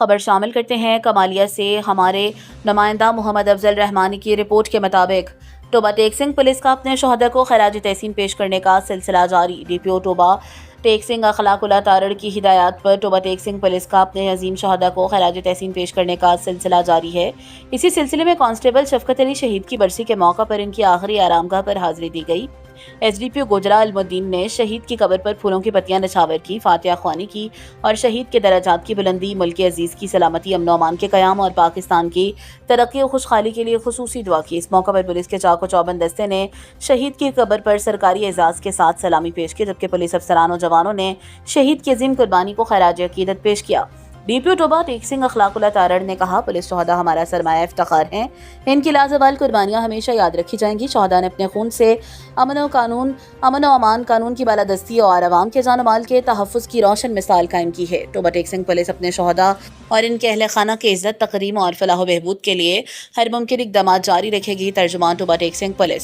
خبر شامل کرتے ہیں کمالیہ سے ہمارے نمائندہ محمد افضل رحمانی کی رپورٹ کے مطابق ٹوبہ ٹیک سنگھ پولیس کا اپنے شہداء کو خراج تحسین پیش کرنے کا سلسلہ جاری۔ ڈی پی او ٹوبہ ٹیک سنگھ اخلاق اللہ تارڑ کی ہدایات پر ٹوبہ ٹیک سنگھ پولیس کا اپنے عظیم شہداء کو خراج تحسین پیش کرنے کا سلسلہ جاری ہے۔ اسی سلسلے میں کانسٹیبل شفقت علی شہید کی برسی کے موقع پر ان کی آخری آرامگاہ پر حاضری دی گئی۔ ایس ڈی پی او گوجرا علم الدین نے شہید کی قبر پر پھولوں کی پتیاں نچھاور کی، فاتحہ خوانی کی اور شہید کے درجات کی بلندی، ملک عزیز کی سلامتی، امن و امان کے قیام اور پاکستان کی ترقی و خوشحالی کے لیے خصوصی دعا کی۔ اس موقع پر پولیس کے چاق و چوبند دستے نے شہید کی قبر پر سرکاری اعزاز کے ساتھ سلامی پیش کی، جبکہ پولیس افسران و جوانوں نے شہید کی عظیم قربانی کو خراج عقیدت پیش کیا۔ ڈی پی او ٹوبہ ٹیک سنگھ اخلاق اللہ تارڑ نے کہا، پولیس شہداء ہمارا سرمایہ افتخار ہیں، ان کی لازوال قربانیاں ہمیشہ یاد رکھی جائیں گی۔ شہداء نے اپنے خون سے امن و امان، قانون کی بالادستی اور عوام کے جان و مال کے تحفظ کی روشن مثال قائم کی ہے۔ ٹوبہ ٹیک سنگھ پولیس اپنے شہداء اور ان کے اہل خانہ کے عزت، تکریم اور فلاح و بہبود کے لیے ہر ممکن اقدامات جاری رکھے گی۔ ترجمان ٹوبہ ٹیک سنگھ پولیس۔